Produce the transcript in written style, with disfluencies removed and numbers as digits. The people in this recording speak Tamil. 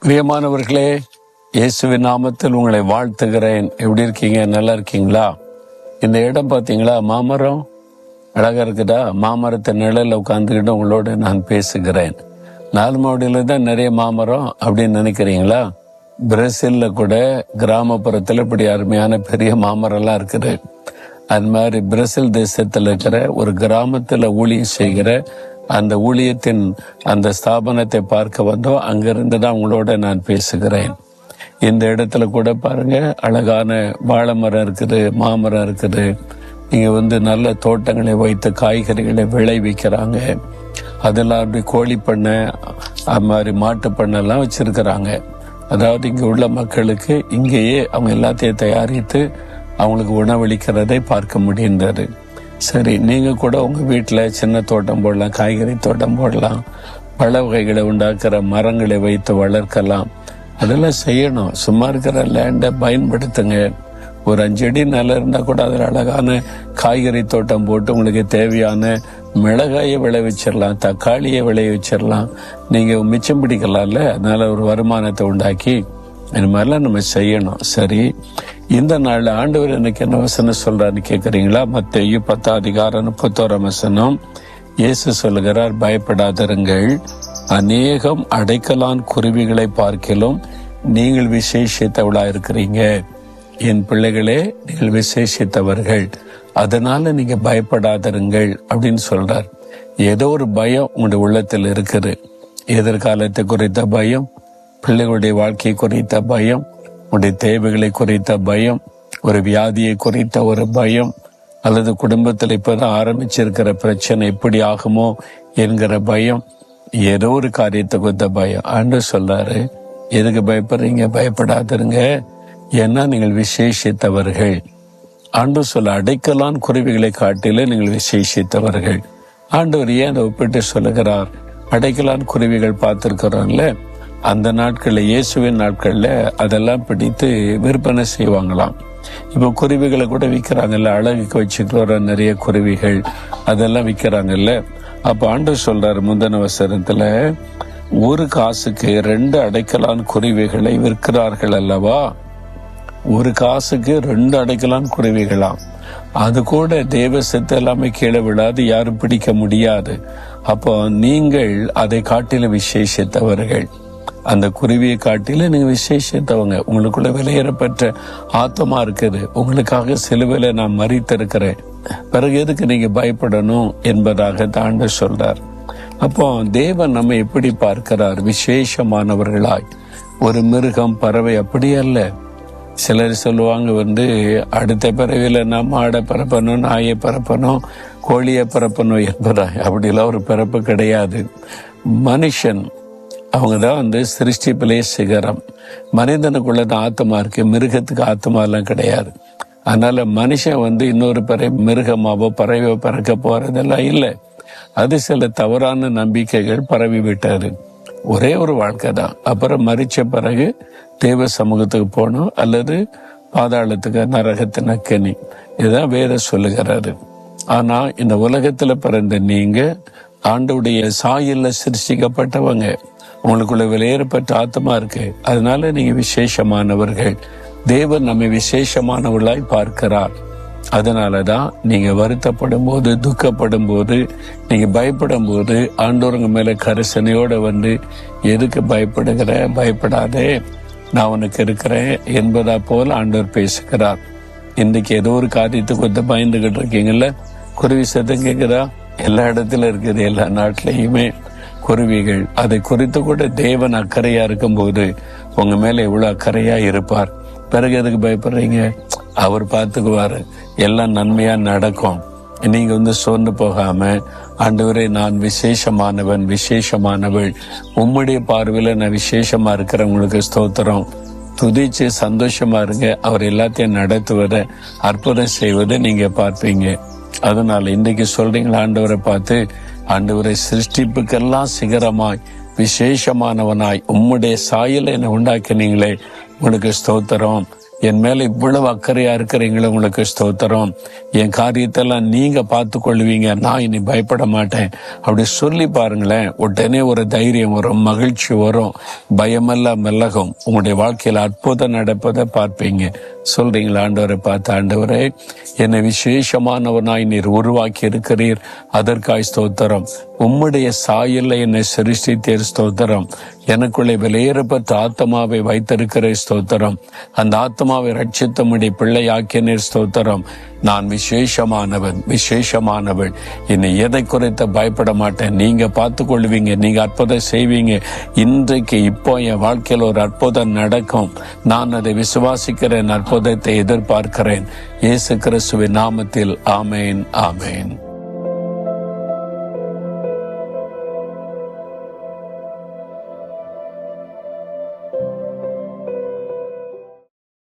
பிரியமானவர்களே, இயேசுவின் நாமத்தில் உங்களை வாழ்த்துகிறேன். எப்படி இருக்கீங்க? நல்லா இருக்கீங்களா? இந்த இடம் பார்த்தீங்களா? மாமரம் அழகா இருக்குதா? மாமரத்தை நிழல்ல உட்காந்துக்கிட்டு உங்களோட நான் பேசுகிறேன். 4 மாடியில தான் நிறைய மாமரம் அப்படின்னு நினைக்கிறீங்களா? பிரேசில்ல கூட கிராமப்புறத்தில் இப்படி அருமையான பெரிய மாமரம்லாம் இருக்குது. அது மாதிரி பிரேசில் தேசத்தில் இருக்கிற ஒரு கிராமத்தில் ஊழியம் செய்கிற அந்த ஊழியத்தின் அந்த ஸ்தாபனத்தை பார்க்க வந்தோம். அங்கிருந்து தான் உங்களோட நான் பேசுகிறேன். இந்த இடத்துல கூட பாருங்க, அழகான வாழை மரம் இருக்குது, மாமரம் இருக்குது. இங்க நல்ல தோட்டங்களை வைத்து காய்கறிகளை விளைவிக்கிறாங்க. அதெல்லாம் அப்படி கோழி பண்ணை, அது மாதிரி மாட்டு பண்ணை எல்லாம் வச்சிருக்கிறாங்க. அதாவது இங்க உள்ள மக்களுக்கு இங்கேயே அவங்க எல்லாத்தையும் தயாரித்து அவங்களுக்கு உணவளிக்கிறதை பார்க்க முடிந்தது. சரி, நீங்க கூட உங்க வீட்டுல சின்ன தோட்டம் போடலாம், காய்கறி தோட்டம் போடலாம், பழ வகைகளை உண்டாக்குற மரங்களை வைத்து வளர்க்கலாம். அதெல்லாம் செய்யணும். சும்மா இருக்கிற லேண்டை பயன்படுத்துங்க. ஒரு 5 அடி நிலம் இருந்தா கூட அதில் அழகான காய்கறி தோட்டம் போட்டு உங்களுக்கு தேவையான மிளகாயை விளைவிச்சிடலாம், தக்காளியை விளைவிச்சிடலாம். நீங்க மிச்சம் பிடிக்கலாம்ல. அதனால ஒரு வருமானத்தை உண்டாக்கி இது மாதிரிலாம் நம்ம செய்யணும். சரி, இந்த நாள் ஆண்டவர் எனக்கு என்ன வசனம் சொல்றான்னு கேட்குறீங்களா? மத்தேயு 10:31 இயேசு சொல்லுகிறார், பயப்படாதிருங்கள், அநேகம் அடைக்கலான் குருவிகளை பார்க்கிலும் நீங்கள் விசேஷித்தவளா இருக்கிறீங்க. என் பிள்ளைகளே, நீங்கள் விசேஷித்தவர்கள், அதனால நீங்க பயப்படாதிருங்கள் அப்படின்னு சொல்றார். ஏதோ ஒரு பயம் உங்களுடைய உள்ளத்தில் இருக்குது. எதிர்காலத்தை குறித்த பயம், பிள்ளைகளுடைய வாழ்க்கை குறித்த பயம், உடைய தேவைகளை குறித்த பயம், ஒரு வியாதியை குறித்த ஒரு பயம், அல்லது குடும்பத்தில் இப்பதான் ஆரம்பிச்சிருக்கிற பிரச்சனை எப்படி ஆகுமோ என்கிற பயம், ஏதோ ஒரு காரியத்தை குறித்த பயம். ஆண்டவர் சொல்றாரு, எதுக்கு பயப்படுறீங்க? பயப்படாதிருங்க, ஏன்னா நீங்கள் விசேஷித்தவர்கள். ஆண்டவர் சொல்ல, அடைக்கலான் குருவிகளை காட்டில நீங்கள் விசேஷித்தவர்கள். ஆண்டவர் ஏன் அதை ஒப்பிட்டு சொல்லுகிறார்? அடைக்கலான் குருவிகள் பார்த்திருக்கிறோம்ல, அந்த நாட்களில், இயேசுவின் நாட்கள்ல அதெல்லாம் பிடித்து விற்பனை செய்வாங்களாம். இப்போ குருவிகளை கூட விற்கிறாங்கல்ல, அழகுக்கு வச்சுக்கிற நிறைய குருவிகள் அதெல்லாம் விற்கிறாங்கல்ல. அப்ப ஆண்டவர் சொல்றாரு முந்தின வசனத்துல, 1 காசுக்கு 2 அடைக்கலான் குருவிகளை விற்கிறார்கள் அல்லவா? 1 காசுக்கு 2 அடைக்கலான் குருவிகளாம். அது கூட தேவ சித்தம் எல்லாமே கீழே விடாது, யாரும் பிடிக்க முடியாது. அப்போ நீங்கள் அதை காட்டில விசேஷித்தவர்கள். அந்த குருவியை காட்டில நீங்க விசேஷித்தவங்க. உங்களுக்குள்ள விலையேறப்பட்ட ஆத்மா இருக்குது. உங்களுக்காக சிலுவையில நான் மரித்திருக்கிறேன். பிறகு எதுக்கு நீங்க பயப்படணும் என்பதாக தாண்ட சொல்றார். அப்போ தேவன் நம்ம எப்படி பார்க்கிறார்? விசேஷமானவர்களாய். ஒரு மிருகம், பறவை அப்படி அல்ல. சிலர் சொல்லுவாங்க, அடுத்த பிறவில நான் மாடை பரப்பணும், நாயை பரப்பணும், கோழியை பரப்பணும் என்பதாய். அப்படிலாம் ஒரு பிறப்பு கிடையாது. மனுஷன் அவங்க தான் சிருஷ்டிப்பிலே சிகரம். மனிதனுக்குள்ளதான் ஆத்மா இருக்கு, மிருகத்துக்கு ஆத்மா எல்லாம் கிடையாது. அதனால மனுஷன் இன்னொரு மிருகமாவோ பறவையோ பறக்க போறதெல்லாம் இல்லை. அது சில தவறான நம்பிக்கைகள் பரவி விட்டாரு. ஒரே ஒரு வாழ்க்கை தான். அப்புறம் மரிச்ச பிறகு தேவ சமூகத்துக்கு போகணும், அல்லது பாதாளத்துக்கு, நரகத்தின் அக்கனி. இதுதான் வேத சொல்லுகிறாரு. ஆனா இந்த உலகத்துல பிறந்த நீங்க ஆண்டவுடைய சாயல்ல சிருஷ்டிக்கப்பட்டவங்க. உங்களுக்குள்ள விலையேறப்பட்ட ஆத்மா இருக்கு. அதனால நீங்க விசேஷமானவர்கள். தேவன் நம்மை விசேஷமானவர்களாய் பார்க்கிறார். அதனாலதான் நீங்க வருத்தப்படும் போது, துக்கப்படும் போது, நீங்க பயப்படும் போது ஆண்டவருங்க மேல கரிசனையோட எதுக்கு பயப்படுகிற? பயப்படாதே, நான் உனக்கு இருக்கிறேன் என்பதா போல ஆண்டவர் பேசுகிறார். இன்னைக்கு ஏதோ ஒரு காரியத்துக்கு பயந்துகிட்டு இருக்கீங்கல்ல, குருவி சத்தம் கேட்குதா? எல்லா இடத்துல இருக்குது, எல்லா நாட்டிலையுமே குருவிகள். அதை குறித்து கூட தேவன் அக்கறையா இருக்கும் போது உங்க மேல எவ்வளவு அக்கறையா இருப்பார். பிறகு எதுக்கு பயப்படுறீங்க? அவர் பார்த்துக்குவாரு, எல்லாம் நன்மையா நடக்கும். நீங்க சோர்ந்து போகாம, ஆண்டவரே நான் விசேஷமானவன், விசேஷமானவள், உம்முடைய பார்வையில நான் விசேஷமா இருக்கிறவங்களுக்கு ஸ்தோத்திரம், துதிச்சு சந்தோஷமா இருங்க. அவர் எல்லாத்தையும் நடத்துவதை, அற்புதம் செய்வதை நீங்க பார்ப்பீங்க. அதனால இன்றைக்கு சொல்றீங்களா ஆண்டவரை பார்த்து, ஆண்டவரை சிருஷ்டிப்புக்கெல்லாம் சிகரமாய் விசேஷமானவனாய் உம்முடைய சாயலை என்னை உண்டாக்கினீங்களே, உங்களுக்கு ஸ்தோத்திரம், என் மேல இவ்வளவு அக்கறையா இருக்கிறீங்களே, உங்களுக்கு ஸ்தோத்திரம். என் காரியத்தெல்லாம் நீங்க பார்த்து கொள்வீங்க, நான் இனி பயப்பட மாட்டேன் அப்படி சொல்லி பாருங்களேன். உடனே ஒரு தைரியம் வரும், மகிழ்ச்சி வரும், பயமெல்லாம் விலகும். உங்களுடைய வாழ்க்கையில அற்புதம் நடப்பதை பார்ப்பீங்க. சொல்றீங்களா? ஆண்டவரை பார்த்து, ஆண்டவரே என்னை விசேஷமானவனாய் நீர் உருவாக்கி இருக்கிறீர், அதற்காய் ஸ்தோத்திரம். உம்முடைய சாயல்ல என்னை சிருஷ்டித்தீர், ஸ்தோத்திரம். எனக்குள்ளே விலையேறப்பட்ட ஆத்மாவை வைத்திருக்கிற ஸ்தோத்திரம். அந்த ஆத்மாவை ரட்சித்தமுடைய பிள்ளையாக்கினீர், ஸ்தோத்திரம். நான் விசேஷமானவன், விசேஷமானவள். என்னை எதை குறித்து பயப்பட மாட்டேன். நீங்க பார்த்து கொள்வீங்க, நீங்க அற்புதம் செய்வீங்க. இன்றைக்கு இப்போ என் வாழ்க்கையில் ஒரு அற்புதம் நடக்கும். நான் அதை விசுவாசிக்கிறேன், அற்புதத்தை எதிர்பார்க்கிறேன். இயேசு கிறிஸ்துவின் நாமத்தில் ஆமேன், ஆமேன்.